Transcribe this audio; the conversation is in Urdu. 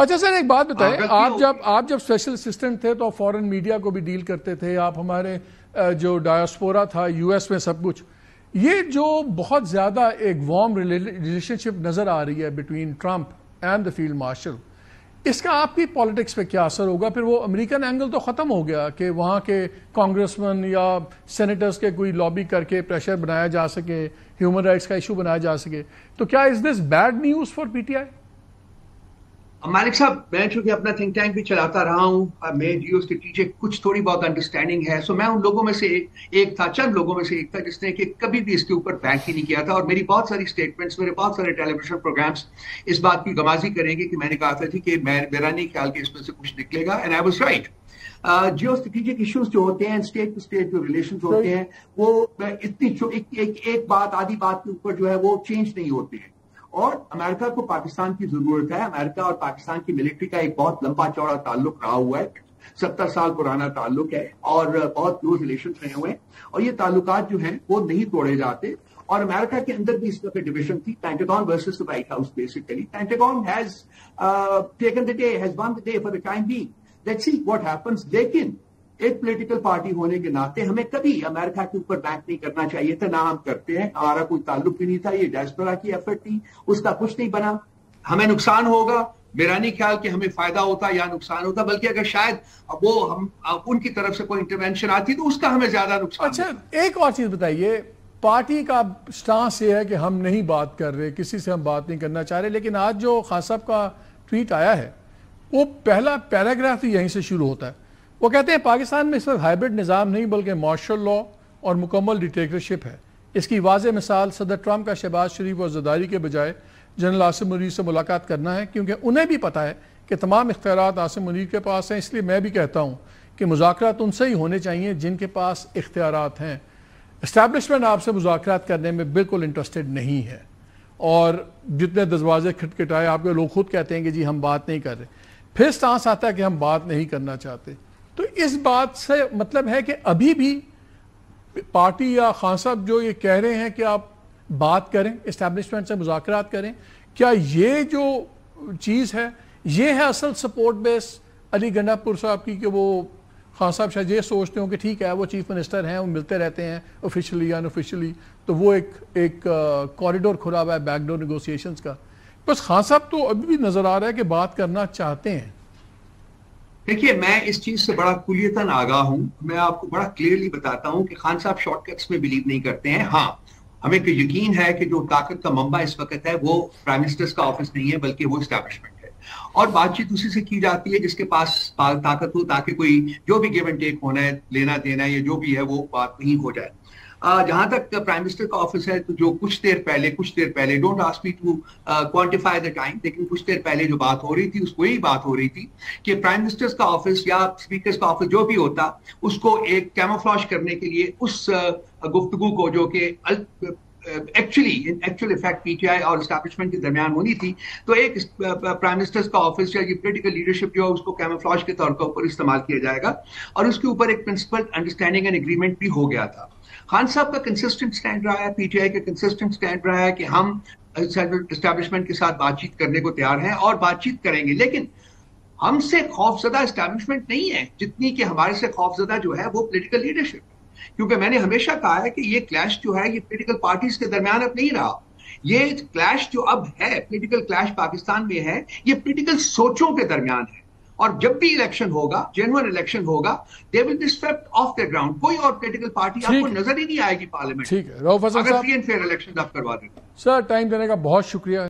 اچھا سر ایک بات بتائیں، آپ جب اسپیشل اسسٹنٹ تھے تو فورن میڈیا کو بھی ڈیل کرتے تھے، آپ ہمارے جو ڈایاسپورا تھا یو ایس میں سب کچھ، یہ جو بہت زیادہ ایک وارم ریلیشن شپ نظر آ رہی ہے between Trump and the field marshal, اس کا آپ کی پالیٹکس پہ کیا اثر ہوگا؟ پھر وہ امریکن اینگل تو ختم ہو گیا کہ وہاں کے کانگریسمین یا سینیٹرز کے کوئی لابی کر کے پریشر بنایا جا سکے، ہیومن رائٹس کا ایشو بنایا جا سکے، تو کیا is this bad news for PTI T آئی؟ مالک صاحب، میں چونکہ اپنا تھنک ٹینک بھی چلاتا رہا ہوں، میں جیو اسٹریٹجک کچھ تھوڑی بہت انڈرسٹینڈنگ ہے، سو میں ان لوگوں میں سے ایک تھا، چند لوگوں میں سے ایک تھا جس نے کہ کبھی بھی اس کے اوپر بینک ہی نہیں کیا تھا، اور میری بہت ساری اسٹیٹمنٹس، میرے بہت سارے ٹیلی ویژن پروگرامس اس بات کی گمازی کریں گے کہ میں نے کہا تھا کہ میرا نہیں خیال کہ اس میں سے کچھ نکلے گا، and I was right. Geo strategic issues جو ہوتے ہیں، اسٹیٹ ٹو اسٹیٹ جو ریلیشنز ہوتے ہیں، وہ اتنی ایک بات آدھی بات کے اوپر جو ہے وہ چینج نہیں ہوتے ہیں، اور امریکہ کو پاکستان کی ضرورت ہے۔ امریکہ اور پاکستان کی ملٹری کا ایک بہت لمبا چوڑا تعلق رہا ہوا ہے، 70 سال پرانا تعلق ہے، اور بہت کلوز ریلیشنز رہے ہوئے ہیں، اور یہ تعلقات جو ہیں وہ نہیں توڑے جاتے۔ اور امریکہ کے اندر بھی اس طرح ڈویژن تھی، Pentagon versus the White House basically. Pentagon has taken the day, has won the day for the time being, let's see what happens. لیکن ایک پولیٹیکل پارٹی ہونے کے ناطے ہمیں کبھی امریکہ کے اوپر بینک نہیں کرنا چاہیے تھا، نہ ہم کرتے ہیں، ہمارا کوئی تعلق بھی نہیں تھا، یہ ڈائسپورا کی ایفرٹ تھی، اس کا کچھ نہیں بنا۔ ہمیں نقصان ہوگا، میرا نہیں خیال کہ ہمیں فائدہ ہوتا یا نقصان ہوتا، بلکہ اگر شاید وہ ہم ان کی طرف سے کوئی انٹرونشن آتی تو اس کا ہمیں زیادہ نقصان۔ اچھا ایک اور چیز بتائیے، پارٹی کا سٹانس یہ ہے کہ ہم نہیں بات کر رہے، کسی سے ہم بات نہیں کرنا چاہ رہے، لیکن آج جو خان صاحب کا ٹویٹ آیا ہے وہ پہلا پیراگراف ہی یہیں سے شروع ہوتا ہے۔ وہ کہتے ہیں پاکستان میں صرف ہائبرڈ نظام نہیں بلکہ مارشل لاء اور مکمل ڈکٹیٹرشپ ہے۔ اس کی واضح مثال صدر ٹرمپ کا شہباز شریف اور زرداری کے بجائے جنرل عاصم منیر سے ملاقات کرنا ہے، کیونکہ انہیں بھی پتہ ہے کہ تمام اختیارات عاصم منیر کے پاس ہیں۔ اس لیے میں بھی کہتا ہوں کہ مذاکرات ان سے ہی ہونے چاہیے جن کے پاس اختیارات ہیں۔ اسٹیبلشمنٹ آپ سے مذاکرات کرنے میں بالکل انٹرسٹڈ نہیں ہے، اور جتنے دروازے کھٹکھٹائے آپ کے لوگ خود کہتے ہیں کہ جی ہم بات نہیں کر رہے، پھر سٹانس آتا ہے کہ ہم بات نہیں کرنا چاہتے۔ تو اس بات سے مطلب ہے کہ ابھی بھی پارٹی یا خان صاحب جو یہ کہہ رہے ہیں کہ آپ بات کریں، اسٹیبلشمنٹ سے مذاکرات کریں، کیا یہ جو چیز ہے یہ ہے اصل سپورٹ بیس علی گنڈا پور صاحب کی، کہ وہ خان صاحب شاید یہ سوچتے ہوں کہ ٹھیک ہے وہ چیف منسٹر ہیں، وہ ملتے رہتے ہیں آفیشلی یا ان آفیشلی، تو وہ ایک کوریڈور کھلا ہوا ہے بیک ڈور نیگوسیشنز کا، بس خان صاحب تو ابھی بھی نظر آ رہا ہے کہ بات کرنا چاہتے ہیں۔ دیکھیے، میں اس چیز سے بڑا کلیتاً آگاہ ہوں، میں آپ کو بڑا کلیئرلی بتاتا ہوں کہ خان صاحب شارٹ کٹس میں بلیو نہیں کرتے ہیں۔ ہاں، ہمیں یقین ہے کہ جو طاقت کا منبع اس وقت ہے وہ پرائم منسٹر کا آفس نہیں ہے بلکہ وہ اسٹیبلشمنٹ ہے، اور بات چیت اسی سے کی جاتی ہے جس کے پاس طاقت ہو، تاکہ کوئی جو بھی گیو اینڈ ٹیک ہونا ہے، لینا دینا ہے، یا جو بھی ہے وہ بات نہیں ہو جائے۔ جہاں تک پرائم منسٹر کا آفس ہے، تو جو کچھ دیر پہلے don't ask me to quantify the time, لیکن کچھ دیر پہلے جو بات ہو رہی تھی اس کو یہی بات ہو رہی تھی کہ پرائم منسٹر کا آفس یا اسپیکر کا آفس جو بھی ہوتا، اس کو ایک کیموفلاج کرنے کے لیے اس گفتگو کو جو کہ actual effect P T I اور اسٹیبلشمنٹ کے درمیان ہونی تھی، تو ایک پرائم منسٹر کا آفس یا یہ پولیٹیکل لیڈرشپ جو ہے اس کو کیموفلاج کے طور پر استعمال کیا جائے گا، اور اس کے اوپر ایک پرنسپل انڈرسٹینڈنگ اینڈ اگریمنٹ بھی ہو گیا تھا۔ خان صاحب کا کنسسٹنٹ سٹینڈ رہا ہے، پی ٹی آئی کا کنسسٹنٹ سٹینڈ رہا ہے کہ ہم اسٹیبلشمنٹ کے ساتھ بات چیت کرنے کو تیار ہیں اور بات چیت کریں گے، لیکن ہم سے خوفزدہ اسٹیبلشمنٹ نہیں ہے جتنی کہ ہمارے سے خوفزدہ جو ہے وہ پولیٹیکل لیڈرشپ ہے، کیونکہ میں نے ہمیشہ کہا ہے کہ یہ کلیش جو ہے یہ پولیٹیکل پارٹیز کے درمیان اب نہیں رہا، یہ کلیش جو اب ہے، پولیٹیکل کلیش پاکستان میں ہے، یہ پولیٹیکل سوچوں کے درمیان ہے، اور جب بھی الیکشن ہوگا، جینوئن الیکشن ہوگا، they will be swept off the ground۔ کوئی اور پولیٹیکل پارٹی آپ کو نظر ہی نہیں آئے گی پارلیمنٹ، ٹھیک ہے رؤف حسن صاحب، اگر فری اینڈ فیئر الیکشن آپ کروا دیں۔ سر ٹائم دینے کا بہت شکریہ۔